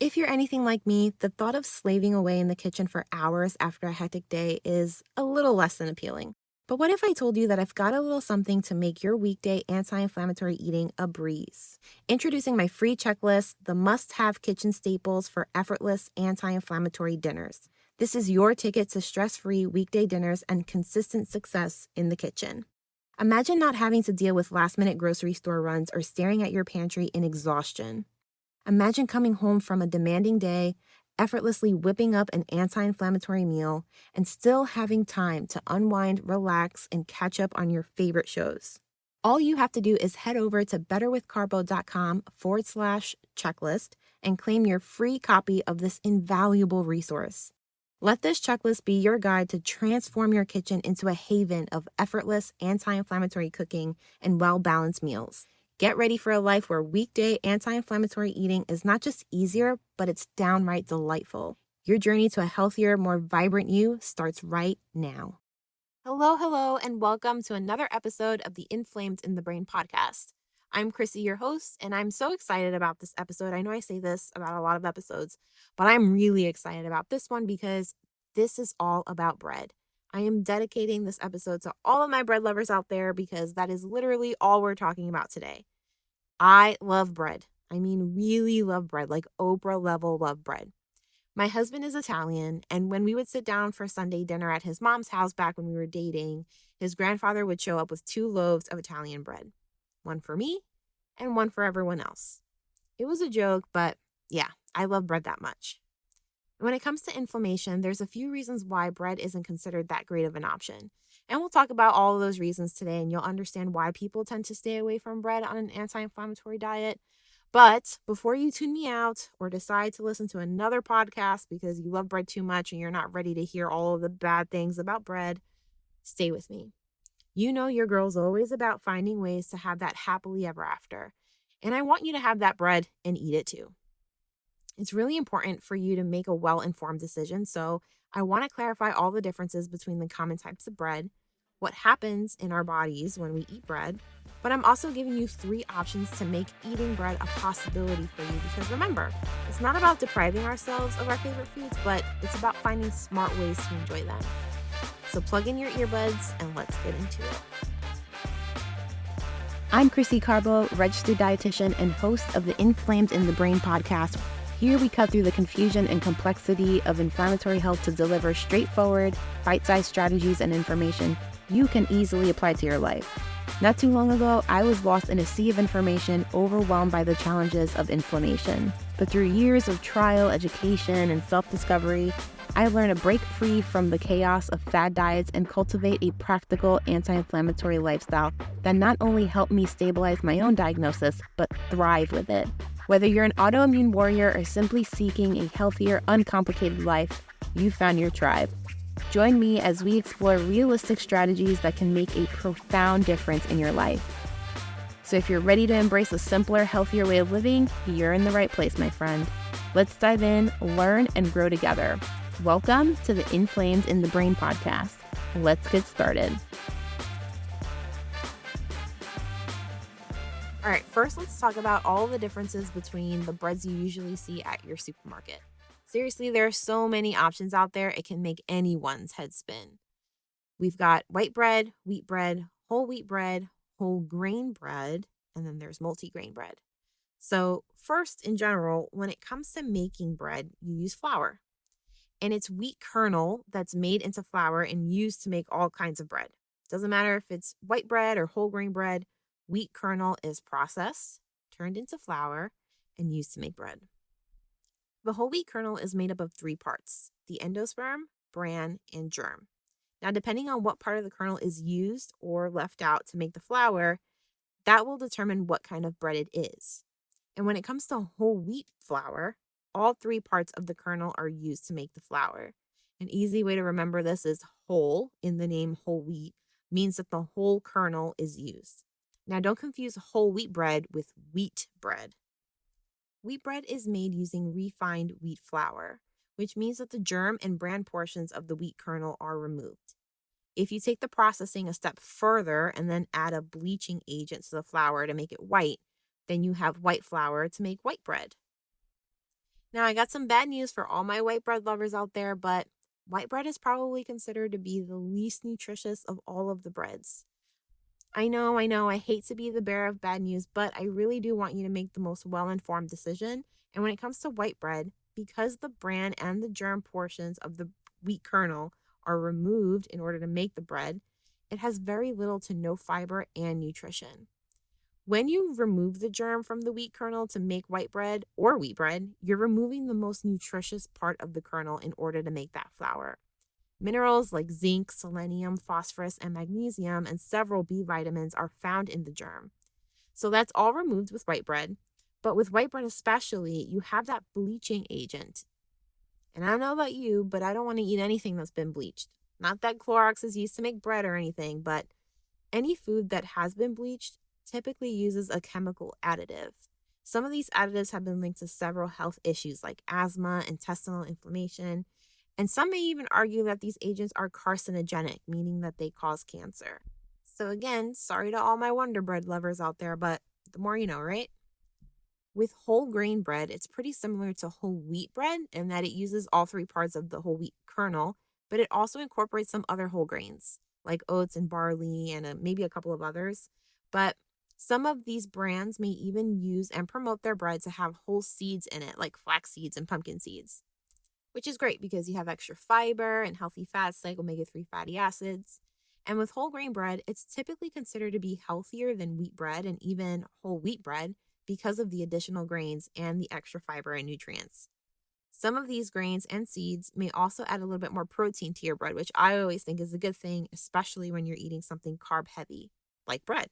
If you're anything like me, the thought of slaving away in the kitchen for hours after a hectic day is a little less than appealing. But what if I told you that I've got a little something to make your weekday anti-inflammatory eating a breeze? Introducing my free checklist, the must-have kitchen staples for effortless anti-inflammatory dinners. This is your ticket to stress-free weekday dinners and consistent success in the kitchen. Imagine not having to deal with last-minute grocery store runs or staring at your pantry in exhaustion. Imagine coming home from a demanding day, effortlessly whipping up an anti-inflammatory meal, and still having time to unwind, relax, and catch up on your favorite shows. All you have to do is head over to betterwithcarbo.com/checklist and claim your free copy of this invaluable resource. Let this checklist be your guide to transform your kitchen into a haven of effortless anti-inflammatory cooking and well-balanced meals. Get ready for a life where weekday anti-inflammatory eating is not just easier, but it's downright delightful. Your journey to a healthier, more vibrant you starts right now. Hello, and welcome to another episode of the Inflamed in the Brain podcast. I'm Krissy, your host, and I'm so excited about this episode. I know I say this about a lot of episodes, but I'm really excited about this one because this is all about bread. I am dedicating this episode to all of my bread lovers out there because that is literally all we're talking about today. I love bread. I mean, really love bread, like Oprah level love bread. My husband is Italian, and when we would sit down for Sunday dinner at his mom's house back when we were dating, his grandfather would show up with 2 loaves of Italian bread, one for me and one for everyone else. It was a joke, but yeah, I love bread that much. When it comes to inflammation, there's a few reasons why bread isn't considered that great of an option. And we'll talk about all of those reasons today, and you'll understand why people tend to stay away from bread on an anti-inflammatory diet. But before you tune me out or decide to listen to another podcast because you love bread too much and you're not ready to hear all of the bad things about bread, stay with me. You know your girl's always about finding ways to have that happily ever after. And I want you to have that bread and eat it too. It's really important for you to make a well-informed decision, so I want to clarify all the differences between the common types of bread, what happens in our bodies when we eat bread, but I'm also giving you 3 options to make eating bread a possibility for you because remember, it's not about depriving ourselves of our favorite foods, but it's about finding smart ways to enjoy them. So plug in your earbuds and let's get into it. I'm Krissy Carbo, registered dietitian and host of the Inflamed in the Brain podcast. Here we cut through the confusion and complexity of inflammatory health to deliver straightforward, bite-sized strategies and information you can easily apply to your life. Not too long ago, I was lost in a sea of information, overwhelmed by the challenges of inflammation. But through years of trial, education, and self-discovery, I learned to break free from the chaos of fad diets and cultivate a practical anti-inflammatory lifestyle that not only helped me stabilize my own diagnosis, but thrive with it. Whether you're an autoimmune warrior or simply seeking a healthier, uncomplicated life, you found your tribe. Join me as we explore realistic strategies that can make a profound difference in your life. So if you're ready to embrace a simpler, healthier way of living, you're in the right place, my friend. Let's dive in, learn, and grow together. Welcome to the Inflamed in the Brain podcast. Let's get started. All right, first let's talk about all the differences between the breads you usually see at your supermarket. Seriously, there are so many options out there, it can make anyone's head spin. We've got white bread, whole wheat bread, whole grain bread, and then there's multigrain bread. So first, in general, when it comes to making bread, you use flour. And it's wheat kernel that's made into flour and used to make all kinds of bread. Doesn't matter if it's white bread or whole grain bread, wheat kernel is processed, turned into flour, and used to make bread. The whole wheat kernel is made up of 3 parts, the endosperm, bran, and germ. Now, depending on what part of the kernel is used or left out to make the flour, that will determine what kind of bread it is. And when it comes to whole wheat flour, all 3 parts of the kernel are used to make the flour. An easy way to remember this is whole in the name whole wheat means that the whole kernel is used. Now, don't confuse whole wheat bread with wheat bread. Wheat bread is made using refined wheat flour, which means that the germ and bran portions of the wheat kernel are removed. If you take the processing a step further and then add a bleaching agent to the flour to make it white, then you have white flour to make white bread. Now, I got some bad news for all my white bread lovers out there, but white bread is probably considered to be the least nutritious of all of the breads. I know, I hate to be the bearer of bad news, but I really do want you to make the most well informed decision. And when it comes to white bread, because the bran and the germ portions of the wheat kernel are removed in order to make the bread, it has very little to no fiber and nutrition. When you remove the germ from the wheat kernel to make white bread or wheat bread, you're removing the most nutritious part of the kernel in order to make that flour. Minerals like zinc, selenium, phosphorus, and magnesium, and several B vitamins are found in the germ. So that's all removed with white bread. But with white bread especially, you have that bleaching agent. And I don't know about you, but I don't want to eat anything that's been bleached. Not that Clorox is used to make bread or anything, but any food that has been bleached typically uses a chemical additive. Some of these additives have been linked to several health issues like asthma, intestinal inflammation, and some may even argue that these agents are carcinogenic, meaning that they cause cancer. So again, sorry to all my Wonder Bread lovers out there, but the more you know, right? With whole grain bread, it's pretty similar to whole wheat bread in that it uses all three parts of the whole wheat kernel, but it also incorporates some other whole grains like oats and barley and maybe a couple of others. But some of these brands may even use and promote their bread to have whole seeds in it, like flax seeds and pumpkin seeds, which is great because you have extra fiber and healthy fats like omega-3 fatty acids. And with whole grain bread, it's typically considered to be healthier than wheat bread and even whole wheat bread because of the additional grains and the extra fiber and nutrients. Some of these grains and seeds may also add a little bit more protein to your bread, which I always think is a good thing, especially when you're eating something carb heavy, like bread.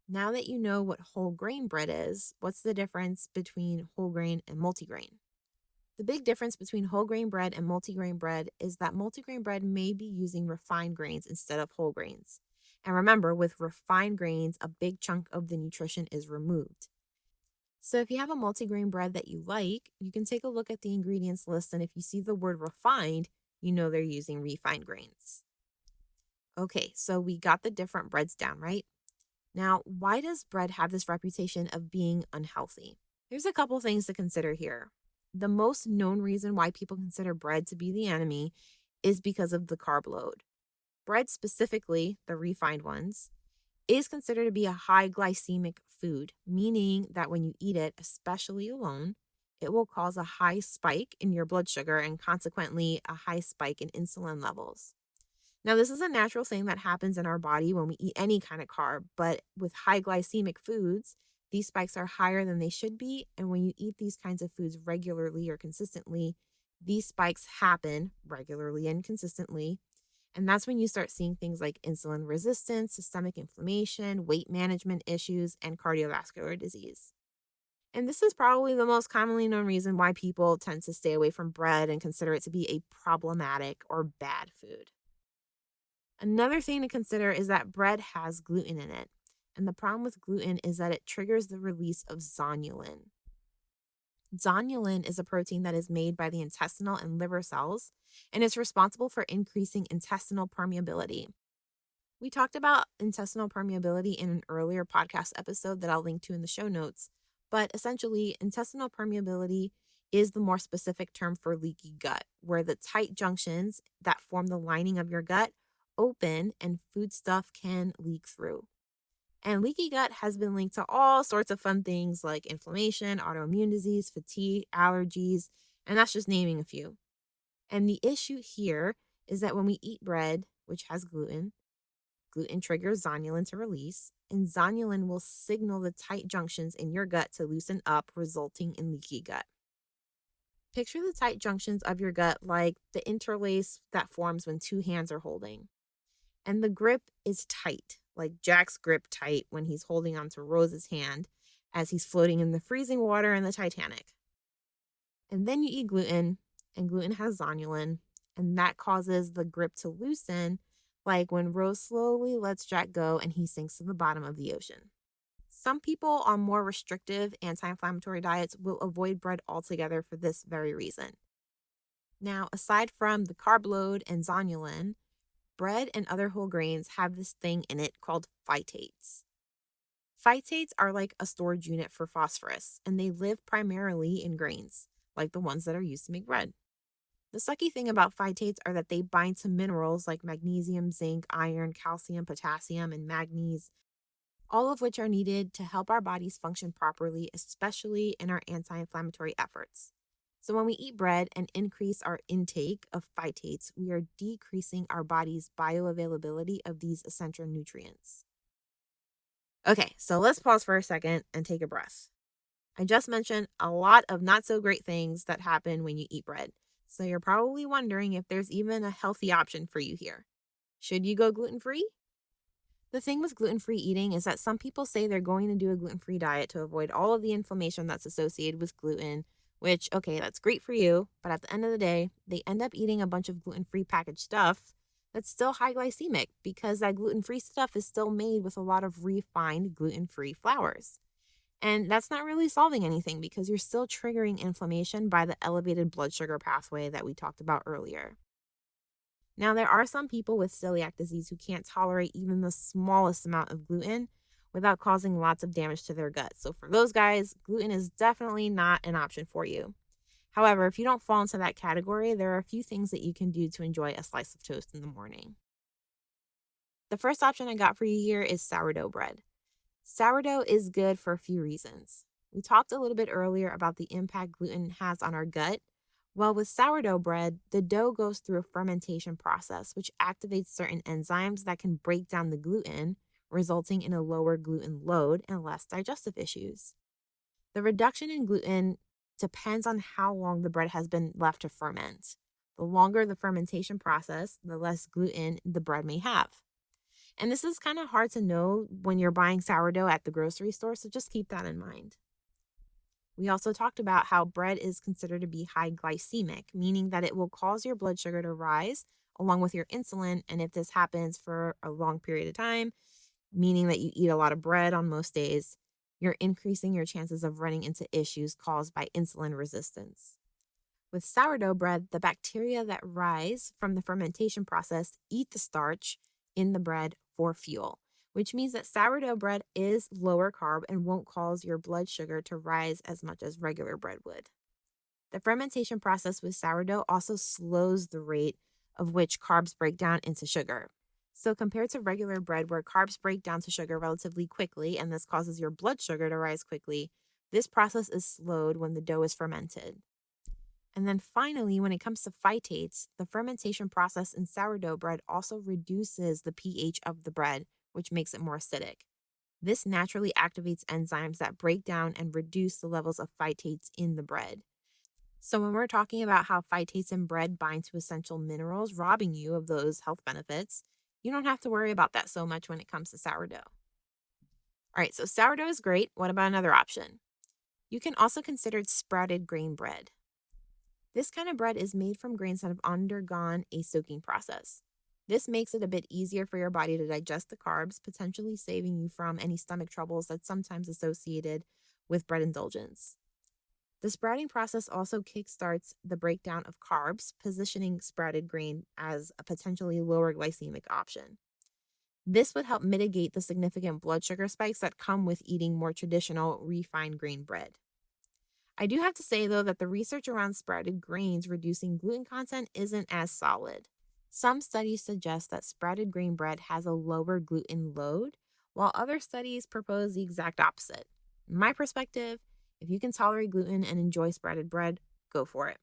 Now that you know what whole grain bread is, what's the difference between whole grain and multigrain? The big difference between whole grain bread and multigrain bread is that multigrain bread may be using refined grains instead of whole grains. And remember, with refined grains, a big chunk of the nutrition is removed. So if you have a multigrain bread that you like, you can take a look at the ingredients list, and if you see the word refined, you know they're using refined grains. Okay, so we got the different breads down, right? Now, why does bread have this reputation of being unhealthy? There's a couple things to consider here. The most known reason why people consider bread to be the enemy is because of the carb load. Bread, specifically the refined ones, is considered to be a high glycemic food, meaning that when you eat it, especially alone, it will cause a high spike in your blood sugar and consequently a high spike in insulin levels. Now, this is a natural thing that happens in our body when we eat any kind of carb, but with high glycemic foods, these spikes are higher than they should be. And when you eat these kinds of foods regularly or consistently, these spikes happen regularly and consistently. And that's when you start seeing things like insulin resistance, systemic inflammation, weight management issues, and cardiovascular disease. And this is probably the most commonly known reason why people tend to stay away from bread and consider it to be a problematic or bad food. Another thing to consider is that bread has gluten in it. And the problem with gluten is that it triggers the release of zonulin. Zonulin is a protein that is made by the intestinal and liver cells and is responsible for increasing intestinal permeability. We talked about intestinal permeability in an earlier podcast episode that I'll link to in the show notes, but essentially, intestinal permeability is the more specific term for leaky gut, where the tight junctions that form the lining of your gut open and foodstuff can leak through. And leaky gut has been linked to all sorts of fun things like inflammation, autoimmune disease, fatigue, allergies, and that's just naming a few. And the issue here is that when we eat bread, which has gluten triggers zonulin to release, and zonulin will signal the tight junctions in your gut to loosen up, resulting in leaky gut. Picture the tight junctions of your gut like the interlace that forms when two hands are holding. And the grip is tight, like Jack's grip tight when he's holding onto Rose's hand as he's floating in the freezing water in the Titanic. And then you eat gluten, and gluten has zonulin, and that causes the grip to loosen, like when Rose slowly lets Jack go and he sinks to the bottom of the ocean. Some people on more restrictive anti-inflammatory diets will avoid bread altogether for this very reason. Now, aside from the carb load and zonulin, bread and other whole grains have this thing in it called phytates. Phytates are like a storage unit for phosphorus, and they live primarily in grains, like the ones that are used to make bread. The sucky thing about phytates are that they bind to minerals like magnesium, zinc, iron, calcium, potassium, and manganese, all of which are needed to help our bodies function properly, especially in our anti-inflammatory efforts. So when we eat bread and increase our intake of phytates, we are decreasing our body's bioavailability of these essential nutrients. Okay, so let's pause for a second and take a breath. I just mentioned a lot of not so great things that happen when you eat bread. So you're probably wondering if there's even a healthy option for you here. Should you go gluten-free? The thing with gluten-free eating is that some people say they're going to do a gluten-free diet to avoid all of the inflammation that's associated with gluten, which, okay, that's great for you, but at the end of the day, they end up eating a bunch of gluten-free packaged stuff that's still high glycemic because that gluten-free stuff is still made with a lot of refined gluten-free flours. And that's not really solving anything because you're still triggering inflammation by the elevated blood sugar pathway that we talked about earlier. Now, there are some people with celiac disease who can't tolerate even the smallest amount of gluten without causing lots of damage to their gut. So for those guys, gluten is definitely not an option for you. However, if you don't fall into that category, there are a few things that you can do to enjoy a slice of toast in the morning. The first option I got for you here is sourdough bread. Sourdough is good for a few reasons. We talked a little bit earlier about the impact gluten has on our gut. Well, with sourdough bread, the dough goes through a fermentation process, which activates certain enzymes that can break down the gluten, resulting in a lower gluten load and less digestive issues. The reduction in gluten depends on how long the bread has been left to ferment. The longer the fermentation process, the less gluten the bread may have. And this is kind of hard to know when you're buying sourdough at the grocery store, so just keep that in mind. We also talked about how bread is considered to be high glycemic, meaning that it will cause your blood sugar to rise along with your insulin. And if this happens for a long period of time, meaning that you eat a lot of bread on most days, you're increasing your chances of running into issues caused by insulin resistance. With sourdough bread, the bacteria that rise from the fermentation process eat the starch in the bread for fuel, which means that sourdough bread is lower carb and won't cause your blood sugar to rise as much as regular bread would. The fermentation process with sourdough also slows the rate of which carbs break down into sugar. So compared to regular bread where carbs break down to sugar relatively quickly and this causes your blood sugar to rise quickly, this process is slowed when the dough is fermented. And then finally, when it comes to phytates, the fermentation process in sourdough bread also reduces the pH of the bread, which makes it more acidic. This naturally activates enzymes that break down and reduce the levels of phytates in the bread. So when we're talking about how phytates in bread bind to essential minerals, robbing you of those health benefits, you don't have to worry about that so much when it comes to sourdough. All right, so sourdough is great. What about another option? You can also consider sprouted grain bread. This kind of bread is made from grains that have undergone a soaking process. This makes it a bit easier for your body to digest the carbs, potentially saving you from any stomach troubles that's sometimes associated with bread indulgence. The sprouting process also kickstarts the breakdown of carbs, positioning sprouted grain as a potentially lower glycemic option. This would help mitigate the significant blood sugar spikes that come with eating more traditional refined grain bread. I do have to say, though, that the research around sprouted grains reducing gluten content isn't as solid. Some studies suggest that sprouted grain bread has a lower gluten load, while other studies propose the exact opposite. In my perspective, if you can tolerate gluten and enjoy sprouted bread, go for it.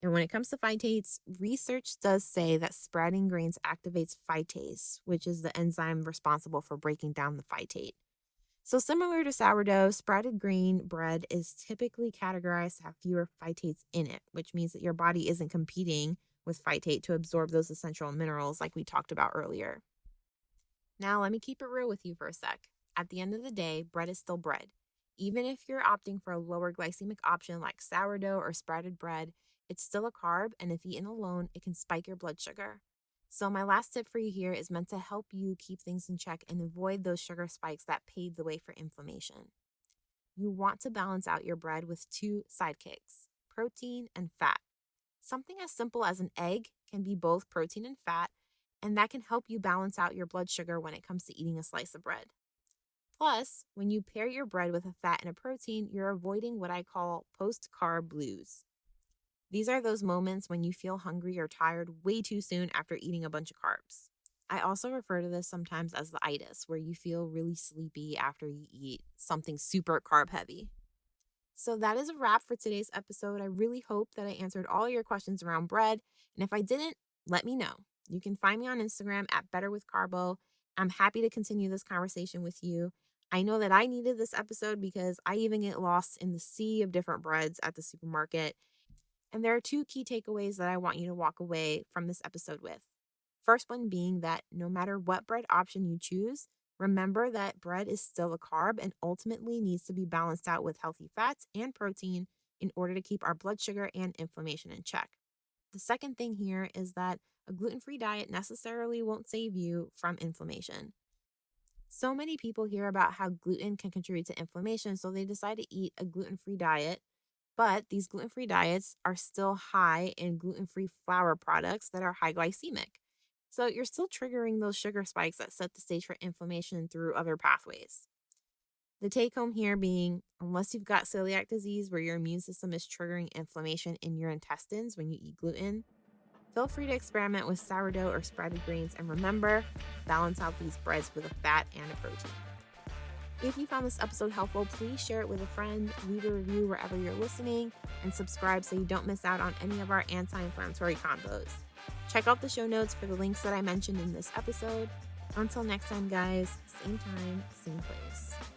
And when it comes to phytates, research does say that sprouting grains activates phytase, which is the enzyme responsible for breaking down the phytate. So similar to sourdough, sprouted grain bread is typically categorized to have fewer phytates in it, which means that your body isn't competing with phytate to absorb those essential minerals like we talked about earlier. Now, let me keep it real with you for a sec. At the end of the day, bread is still bread. Even if you're opting for a lower glycemic option like sourdough or sprouted bread, it's still a carb, and if eaten alone, it can spike your blood sugar. So my last tip for you here is meant to help you keep things in check and avoid those sugar spikes that pave the way for inflammation. You want to balance out your bread with two sidekicks, protein and fat. Something as simple as an egg can be both protein and fat, and that can help you balance out your blood sugar when it comes to eating a slice of bread. Plus, when you pair your bread with a fat and a protein, you're avoiding what I call post-carb blues. These are those moments when you feel hungry or tired way too soon after eating a bunch of carbs. I also refer to this sometimes as the itis, where you feel really sleepy after you eat something super carb heavy. So that is a wrap for today's episode. I really hope that I answered all your questions around bread. And if I didn't, let me know. You can find me on Instagram at Better with Carbo. I'm happy to continue this conversation with you. I know that I needed this episode because I even get lost in the sea of different breads at the supermarket. And there are two key takeaways that I want you to walk away from this episode with. First one being that no matter what bread option you choose, remember that bread is still a carb and ultimately needs to be balanced out with healthy fats and protein in order to keep our blood sugar and inflammation in check. The second thing here is that a gluten-free diet necessarily won't save you from inflammation. So many people hear about how gluten can contribute to inflammation, so they decide to eat a gluten-free diet. But these gluten-free diets are still high in gluten-free flour products that are high glycemic. So you're still triggering those sugar spikes that set the stage for inflammation through other pathways. The take home here being, unless you've got celiac disease where your immune system is triggering inflammation in your intestines when you eat gluten, feel free to experiment with sourdough or sprouted grains, and remember, balance out these breads with a fat and a protein. If you found this episode helpful, please share it with a friend, leave a review wherever you're listening, and subscribe so you don't miss out on any of our anti-inflammatory combos. Check out the show notes for the links that I mentioned in this episode. Until next time, guys, same time, same place.